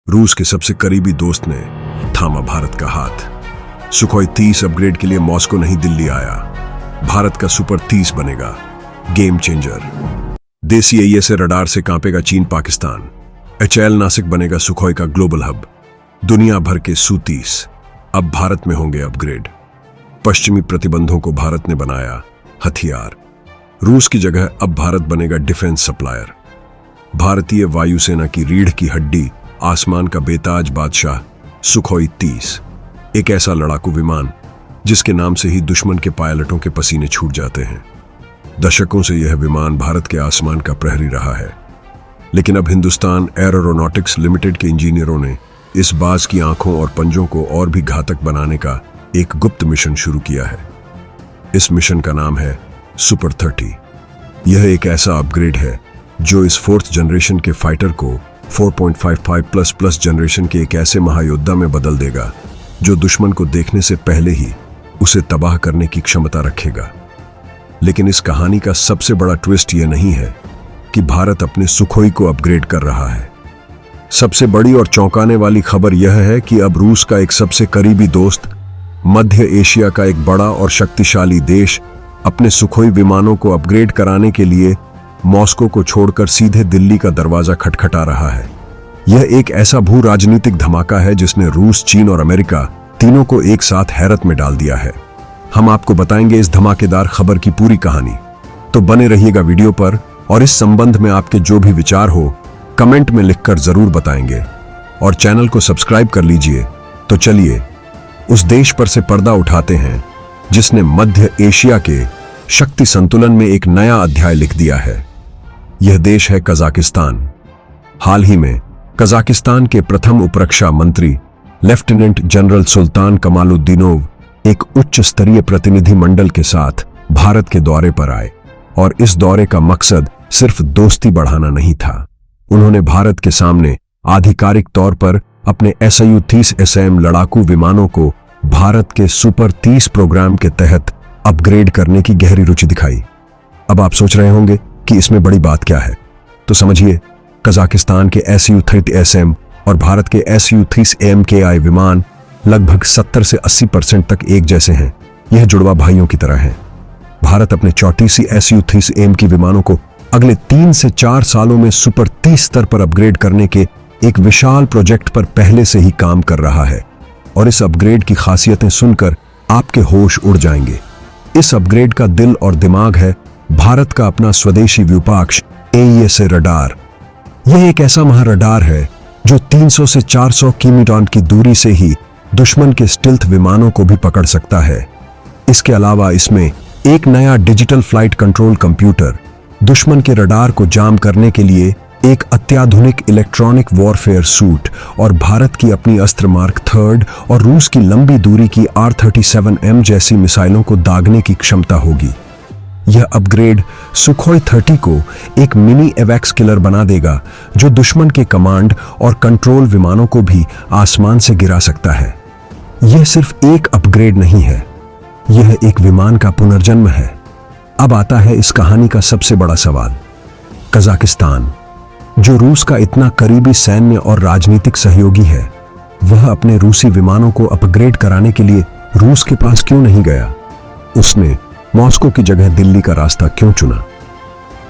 रूस के सबसे करीबी दोस्त ने थामा भारत का हाथ। सुखोई 30 अपग्रेड के लिए मॉस्को नहीं दिल्ली आया। भारत का सुपर 30 बनेगा गेम चेंजर। देसी AESA रडार से कांपेगा चीन पाकिस्तान। HAL नासिक बनेगा सुखोई का ग्लोबल हब। दुनिया भर के Su-30 अब भारत में होंगे अपग्रेड। पश्चिमी प्रतिबंधों को भारत ने बनाया हथियार। रूस की जगह अब भारत बनेगा डिफेंस सप्लायर। भारतीय वायुसेना की रीढ़ की हड्डी, आसमान का बेताज बादशाह सुखोई 30, एक ऐसा लड़ाकू विमान जिसके नाम से ही दुश्मन के पायलटों के पसीने छूट जाते हैं। दशकों से यह विमान भारत के आसमान का प्रहरी रहा है, लेकिन अब हिंदुस्तान एरोनॉटिक्स लिमिटेड के इंजीनियरों ने इस बाज की आंखों और पंजों को और भी घातक बनाने का एक गुप्त मिशन शुरू किया है। इस मिशन का नाम है सुपर 30। यह एक ऐसा अपग्रेड है जो इस 4th जनरेशन के फाइटर को 4.55++ जनरेशन के एक ऐसे महायोद्धा में बदल देगा जो दुश्मन को देखने से पहले ही उसे तबाह करने की क्षमता रखेगा। लेकिन इस कहानी का सबसे बड़ा ट्विस्ट यह नहीं है कि भारत अपने सुखोई को अपग्रेड कर रहा है। सबसे बड़ी और चौंकाने वाली खबर यह है कि अब रूस का एक सबसे करीबी दोस्त, मध्य एशिया का एक बड़ा और शक्तिशाली देश, अपने सुखोई विमानों को अपग्रेड कराने के लिए मॉस्को को छोड़कर सीधे दिल्ली का दरवाजा खटखटा रहा है। यह एक ऐसा भू राजनीतिक धमाका है जिसने रूस, चीन और अमेरिका तीनों को एक साथ हैरत में डाल दिया है। हम आपको बताएंगे इस धमाकेदार खबर की पूरी कहानी, तो बने रहिएगा वीडियो पर। और इस संबंध में आपके जो भी विचार हो कमेंट में लिखकर जरूर बताएंगे और चैनल को सब्सक्राइब कर लीजिए। तो चलिए उस देश पर से पर्दा उठाते हैं जिसने मध्य एशिया के शक्ति संतुलन में एक नया अध्याय लिख दिया है। यह देश है कजाकिस्तान। हाल ही में कजाकिस्तान के प्रथम उपरक्षा मंत्री लेफ्टिनेंट जनरल सुल्तान कमालुद्दीनोव एक उच्च स्तरीय प्रतिनिधि मंडल के साथ भारत के दौरे पर आए, और इस दौरे का मकसद सिर्फ दोस्ती बढ़ाना नहीं था। उन्होंने भारत के सामने आधिकारिक तौर पर अपने Su-30 SM लड़ाकू विमानों को भारत के सुपर 30 प्रोग्राम के तहत अपग्रेड करने की गहरी रुचि दिखाई। अब आप सोच रहे होंगे कि इसमें बड़ी बात क्या है, तो समझिए, कजाकिस्तान के Su-30 SM और भारत के Su-30 MKI विमान लगभग 70 से 80% तक एक जैसे हैं। यह जुड़वा भाइयों की तरह हैं। भारत अपने 34 Su-30 M की विमानों को अगले 3 से 4 सालों में सुपर 30 स्तर पर अपग्रेड करने के एक विशाल प्रोजेक्ट पर पहले से ही काम कर रहा है। और इस अपग्रेड की खासियतें सुनकर आपके होश उड़ जाएंगे। इस अपग्रेड का दिल और दिमाग है भारत का अपना स्वदेशी व्यूपाक्ष AESA रडार। यह एक ऐसा महारडार है जो 300 से 400 किलोमीटर की दूरी से ही दुश्मन के स्टिल्थ विमानों को भी पकड़ सकता है। इसके अलावा इसमें एक नया डिजिटल फ्लाइट कंट्रोल कंप्यूटर, दुश्मन के रडार को जाम करने के लिए एक अत्याधुनिक इलेक्ट्रॉनिक वॉरफेयर सूट और भारत की अपनी अस्त्र मार्क 3 और रूस की लंबी दूरी की R-37M जैसी मिसाइलों को दागने की क्षमता होगी। यह अपग्रेड सुखोई 30 को एक मिनी एवैक्स किलर बना देगा जो दुश्मन के कमांड और कंट्रोल विमानों को भी आसमान से गिरा सकता है। यह सिर्फ एक अपग्रेड नहीं है, यह एक विमान का पुनर्जन्म है। अब आता है इस कहानी का सबसे बड़ा सवाल। कजाकिस्तान, जो रूस का इतना करीबी सैन्य और राजनीतिक सहयोगी है, वह अपने रूसी विमानों को अपग्रेड कराने के लिए रूस के पास क्यों नहीं गया? उसने मॉस्को की जगह दिल्ली का रास्ता क्यों चुना?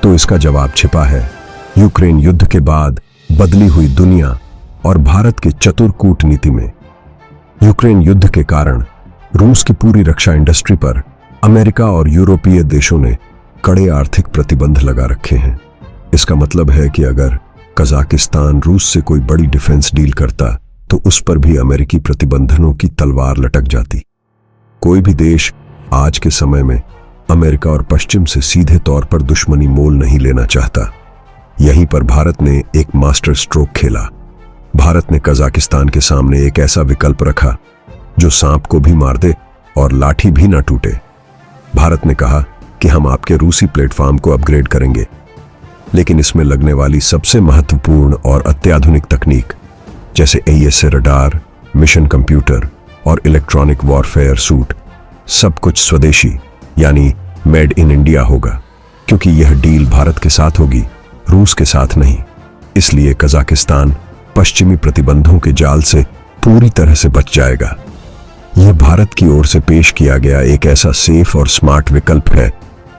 तो इसका जवाब छिपा है यूक्रेन युद्ध के बाद बदली हुई दुनिया और भारत की चतुर कूटनीति में। यूक्रेन युद्ध के कारण रूस की पूरी रक्षा इंडस्ट्री पर अमेरिका और यूरोपीय देशों ने कड़े आर्थिक प्रतिबंध लगा रखे हैं। इसका मतलब है कि अगर कजाकिस्तान रूस से कोई बड़ी डिफेंस डील करता तो उस पर भी अमेरिकी प्रतिबंधनों की तलवार लटक जाती। कोई भी देश आज के समय में अमेरिका और पश्चिम से सीधे तौर पर दुश्मनी मोल नहीं लेना चाहता। यहीं पर भारत ने एक मास्टर स्ट्रोक खेला। भारत ने कजाकिस्तान के सामने एक ऐसा विकल्प रखा जो सांप को भी मार दे और लाठी भी ना टूटे। भारत ने कहा कि हम आपके रूसी प्लेटफॉर्म को अपग्रेड करेंगे, लेकिन इसमें लगने वाली सबसे महत्वपूर्ण और अत्याधुनिक तकनीक जैसे AESA रडार, मिशन कंप्यूटर और इलेक्ट्रॉनिक वॉरफेयर सूट, सब कुछ स्वदेशी यानी मेड इन इंडिया होगा, क्योंकि यह डील भारत के साथ होगी, रूस के साथ नहीं। इसलिए कजाकिस्तान पश्चिमी प्रतिबंधों के जाल से पूरी तरह से बच जाएगा। यह भारत की ओर से पेश किया गया एक ऐसा सेफ और स्मार्ट विकल्प है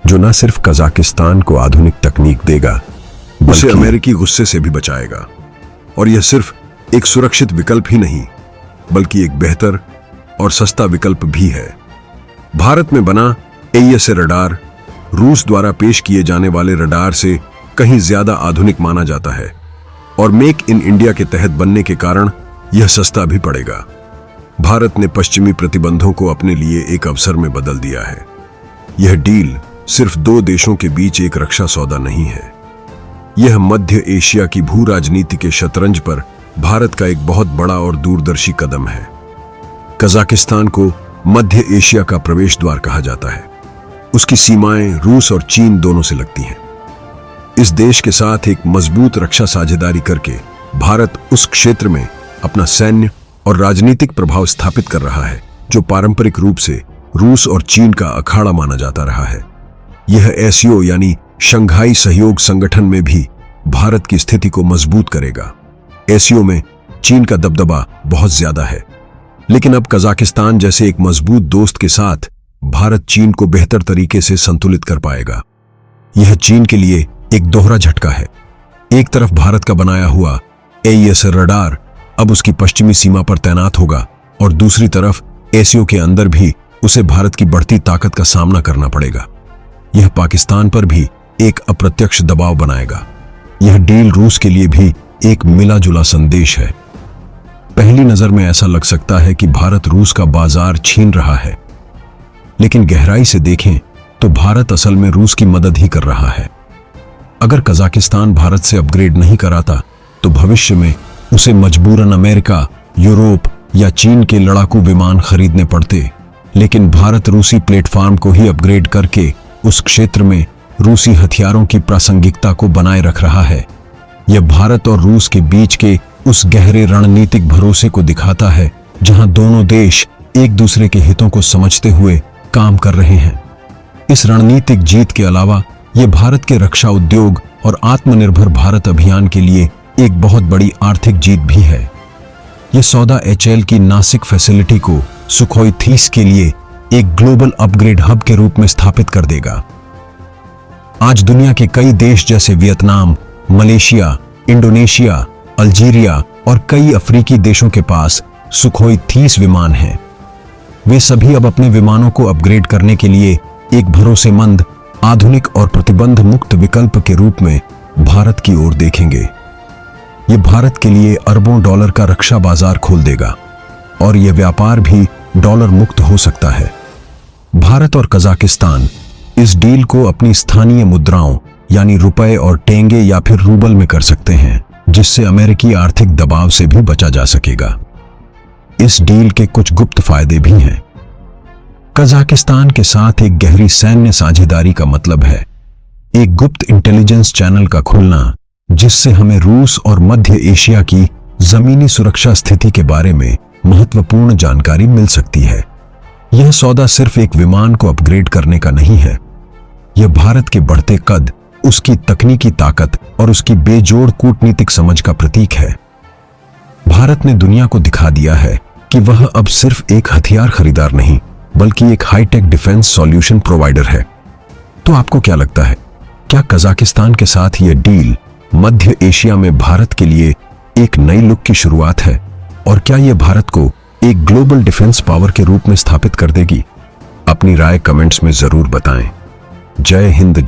जो न सिर्फ कजाकिस्तान को आधुनिक तकनीक देगा, उसे अमेरिकी गुस्से से भी बचाएगा। और यह सिर्फ एक सुरक्षित विकल्प ही नहीं, बल्कि एक बेहतर और सस्ता विकल्प भी है। भारत में बना AESA रडार रूस द्वारा पेश किए जाने वाले रडार से कहीं ज्यादा आधुनिक माना जाता है और मेक इन इंडिया के तहत बनने के कारण यह सस्ता भी पड़ेगा। भारत ने पश्चिमी प्रतिबंधों को अपने लिए एक अवसर में बदल दिया है। यह डील सिर्फ दो देशों के बीच एक रक्षा सौदा नहीं है, यह मध्य एशिया की भू राजनीति के शतरंज पर भारत का एक बहुत बड़ा और दूरदर्शी कदम है। कजाकिस्तान को मध्य एशिया का प्रवेश द्वार कहा जाता है। उसकी सीमाएं रूस और चीन दोनों से लगती हैं। इस देश के साथ एक मजबूत रक्षा साझेदारी करके भारत उस क्षेत्र में अपना सैन्य और राजनीतिक प्रभाव स्थापित कर रहा है जो पारंपरिक रूप से रूस और चीन का अखाड़ा माना जाता रहा है। यह SCO यानी शंघाई सहयोग संगठन में भी भारत की स्थिति को मजबूत करेगा। SCO में चीन का दबदबा बहुत ज्यादा है, लेकिन अब कजाकिस्तान जैसे एक मजबूत दोस्त के साथ भारत चीन को बेहतर तरीके से संतुलित कर पाएगा। यह चीन के लिए एक दोहरा झटका है। एक तरफ भारत का बनाया हुआ AESA रडार अब उसकी पश्चिमी सीमा पर तैनात होगा और दूसरी तरफ SCO के अंदर भी उसे भारत की बढ़ती ताकत का सामना करना पड़ेगा। यह पाकिस्तान पर भी एक अप्रत्यक्ष दबाव बनाएगा। यह डील रूस के लिए भी एक मिला जुला संदेश है। पहली नजर में ऐसा लग सकता है कि भारत रूस का बाजार छीन रहा है, लेकिन गहराई से देखें तो भारत असल में रूस की मदद ही कर रहा है। अगर कजाकिस्तान भारत से अपग्रेड नहीं कराता तो भविष्य में उसे मजबूरन अमेरिका, यूरोप या चीन के लड़ाकू विमान खरीदने पड़ते, लेकिन भारत रूसी प्लेटफॉर्म को ही अपग्रेड करके उस क्षेत्र में रूसी हथियारों की प्रासंगिकता को बनाए रख रहा है। यह भारत और रूस के बीच के उस गहरे रणनीतिक भरोसे को दिखाता है जहां दोनों देश एक दूसरे के हितों को समझते हुए काम कर रहे हैं। इस रणनीतिक जीत के अलावा यह भारत के रक्षा उद्योग और आत्मनिर्भर भारत अभियान के लिए एक बहुत बड़ी आर्थिक जीत भी है। यह सौदा HAL की नासिक फैसिलिटी को सुखोई 30 के लिए एक ग्लोबल अपग्रेड हब के रूप में स्थापित कर देगा। आज दुनिया के कई देश जैसे वियतनाम, मलेशिया, इंडोनेशिया, अल्जीरिया और कई अफ्रीकी देशों के पास सुखोई 30 विमान हैं। वे सभी अब अपने विमानों को अपग्रेड करने के लिए एक भरोसेमंद, आधुनिक और प्रतिबंध मुक्त विकल्प के रूप में भारत की ओर देखेंगे। यह भारत के लिए अरबों डॉलर का रक्षा बाजार खोल देगा और यह व्यापार भी डॉलर मुक्त हो सकता है। भारत और कजाकिस्तान इस डील को अपनी स्थानीय मुद्राओं यानी रुपए और टेंगे या फिर रूबल में कर सकते हैं, जिससे अमेरिकी आर्थिक दबाव से भी बचा जा सकेगा। इस डील के कुछ गुप्त फायदे भी हैं। कजाकिस्तान के साथ एक गहरी सैन्य साझेदारी का मतलब है एक गुप्त इंटेलिजेंस चैनल का खुलना, जिससे हमें रूस और मध्य एशिया की जमीनी सुरक्षा स्थिति के बारे में महत्वपूर्ण जानकारी मिल सकती है। यह सौदा सिर्फ एक विमान को अपग्रेड करने का नहीं है, यह भारत के बढ़ते कद, उसकी तकनीकी ताकत और उसकी बेजोड़ कूटनीतिक समझ का प्रतीक है। भारत ने दुनिया को दिखा दिया है कि वह अब सिर्फ एक हथियार खरीदार नहीं, बल्कि एक हाईटेक डिफेंस सॉल्यूशन प्रोवाइडर है। तो आपको क्या लगता है, क्या कजाकिस्तान के साथ यह डील मध्य एशिया में भारत के लिए एक नई लुक की शुरुआत है, और क्या यह भारत को एक ग्लोबल डिफेंस पावर के रूप में स्थापित कर देगी? अपनी राय कमेंट्स में जरूर बताएं। जय हिंद।